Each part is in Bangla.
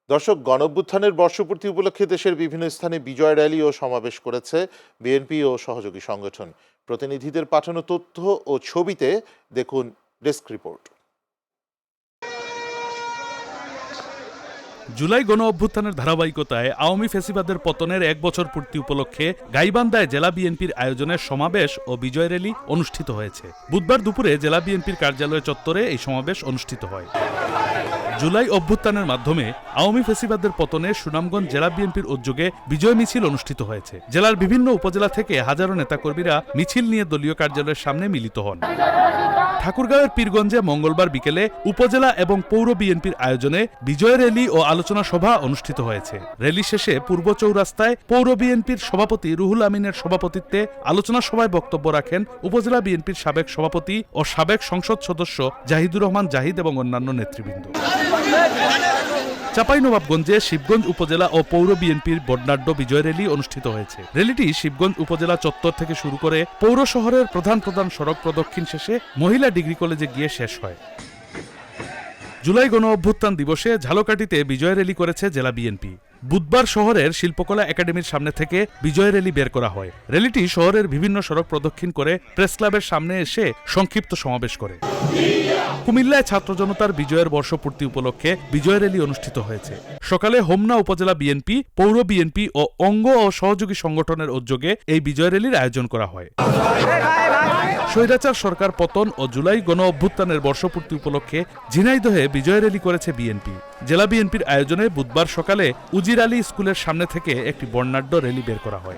দর্শক, গণঅভ্যুত্থানের বর্ষপূর্তি উপলক্ষে দেশের বিভিন্ন স্থানে বিজয় র্যালি ও সমাবেশ করেছে বিএনপি ও সহযোগী সংগঠন। প্রতিনিধিদের পাঠানো তথ্য ও ছবিতে দেখুন ডেস্ক রিপোর্ট। জুলাই গণ অভ্যুত্থানের ধারাবাহিকতায় আওয়ামী ফ্যাসিবাদের পতনের ১ বছর পূর্তি উপলক্ষে গাইবান্ধায় জেলা বিএনপির আয়োজনে সমাবেশ ও বিজয় র্যালি অনুষ্ঠিত হয়েছে। বুধবার দুপুরে জেলা বিএনপির কার্যালয় চত্বরে এই সমাবেশ অনুষ্ঠিত হয়। জুলাই অভ্যুত্থানের মাধ্যমে আওয়ামী ফ্যাসিবাদের পতনে সুনামগঞ্জ জেলা বিএনপির উদ্যোগে বিজয় মিছিল অনুষ্ঠিত হয়েছে। জেলার বিভিন্ন উপজেলা থেকে হাজারো নেতাকর্মীরা মিছিল নিয়ে দলীয় কার্যালয়ের সামনে মিলিত হন। ঠাকুরগাঁওয়ের পীরগঞ্জে মঙ্গলবার বিকেলে উপজেলা এবং পৌর বিএনপির আয়োজনে বিজয় র্যালি ও আলোচনা সভা অনুষ্ঠিত হয়েছে। র্যালি শেষে পূর্ব চৌরাস্তায় পৌর বিএনপির সভাপতি রুহুল আমিনের সভাপতিত্বে আলোচনা সভায় বক্তব্য রাখেন উপজেলা বিএনপির সাবেক সভাপতি ও সাবেক সংসদ সদস্য জাহিদুর রহমান জাহিদ এবং অন্যান্য নেতৃবৃন্দ। চাঁপাইনবাবগঞ্জে শিবগঞ্জ উপজেলা ও পৌর বিএনপির বর্ণাঢ্য বিজয় র্যালি অনুষ্ঠিত হয়েছে। র্যালিটি শিবগঞ্জ উপজেলা চত্বর থেকে শুরু করে পৌর শহরের প্রধান সড়ক প্রদক্ষিণ শেষে মহিলা ডিগ্রি কলেজে গিয়ে শেষ হয়। জুলাই গণ অভ্যুত্থান দিবসে ঝালকাঠিতে বিজয় র্যালি করেছে জেলা বিএনপি। বুধবার শহরের শিল্পকলা একাডেমির সামনে থেকে বিজয় র্যালি বের করা হয়। র্যালিটি শহরের বিভিন্ন সড়ক প্রদক্ষিণ করে প্রেস ক্লাবের সামনে এসে সংক্ষিপ্ত সমাবেশ করে। কুমিল্লায় ছাত্র জনতার বিজয়ের বর্ষপূর্তি উপলক্ষে বিজয় র্যালি অনুষ্ঠিত হয়েছে। সকালে হোমনা উপজেলা বিএনপি, পৌর বিএনপি ও অঙ্গ ও সহযোগী সংগঠনের উদ্যোগে এই বিজয় র্যালির আয়োজন করা হয়। স্বৈরাচার সরকার পতন ও জুলাই গণ অভ্যুত্থানের বর্ষপূর্তি উপলক্ষে ঝিনাইদহে বিজয় র্যালি করেছে বিএনপি। জেলা বিএনপির আয়োজনে বুধবার সকালে উজির আলী স্কুলের সামনে থেকে একটি বর্ণাঢ্য র্যালি বের করা হয়।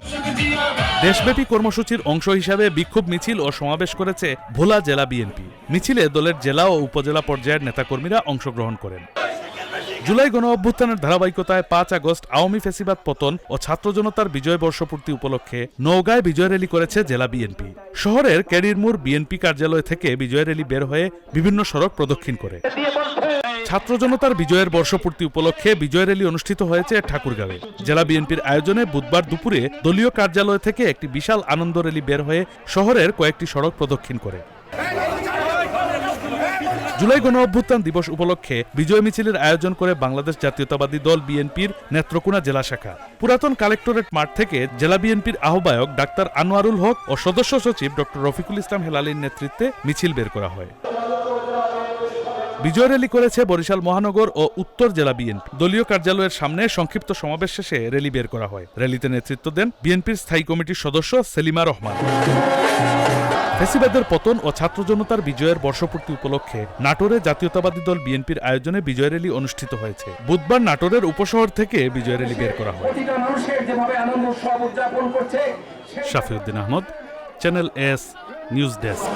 দেশব্যাপী কর্মসূচির অংশ হিসাবে বিক্ষোভ মিছিল ও সমাবেশ করেছে ভোলা জেলা বিএনপি। মিছিলে দলের জেলা ও উপজেলা পর্যায়ের নেতাকর্মীরা অংশগ্রহণ করেন। জুলাই গণ অভ্যুত্থানের ধারাবাহিকতায় ৫ আগস্ট আওয়ামী ফ্যাসিবাদ পতন ও ছাত্র জনতার বিজয় বর্ষপূর্তি উপলক্ষে নওগাঁয় বিজয় র্যালি করেছে জেলা বিএনপি। শহরের ক্যারিরমোড় বিএনপি কার্যালয় থেকে বিজয় র্যালি বের হয়ে বিভিন্ন সড়ক প্রদক্ষিণ করে। ছাত্র জনতার বিজয়ের বর্ষপূর্তি উপলক্ষে বিজয় র্যালি অনুষ্ঠিত হয়েছে ঠাকুরগাঁওয়ে। জেলা বিএনপির আয়োজনে বুধবার দুপুরে দলীয় কার্যালয় থেকে একটি বিশাল আনন্দ র্যালি বের হয়ে শহরের কয়েকটি সড়ক প্রদক্ষিণ করে। জুলাই গণ অভ্যুত্থান দিবস উপলক্ষে বিজয় মিছিলের আয়োজন করে বাংলাদেশ জাতীয়তাবাদী দল বিএনপির নেত্রকোনা জেলা শাখা। পুরাতন কালেক্টরেট মাঠ থেকে জেলা বিএনপির আহ্বায়ক ডাক্তার আনোয়ারুল হক ও সদস্য সচিব ডক্টর রফিকুল ইসলাম হেলালির নেতৃত্বে মিছিল বের করা হয়। বিজয় র্যালি করেছে বরিশাল মহানগর ও উত্তর জেলা বিএনপি। দলীয় কার্যালয়ের সামনে সংক্ষিপ্ত সমাবেশ শেষে র্যালি বের করা হয়। র্যালিতে নেতৃত্ব দেন বিএনপির স্থায়ী কমিটির সদস্য সেলিমা রহমান। ফ্যাসিবাদের পতন ও ছাত্র জনতার বিজয়ের বর্ষপূর্তি উপলক্ষে নাটোরে জাতীয়তাবাদী দল বিএনপির আয়োজনে বিজয় র্যালি অনুষ্ঠিত হয়েছে। বুধবার নাটোরের উপশহর থেকে বিজয় র্যালি বের করা হয়। Shafiuddin Ahmed, channel S news desk.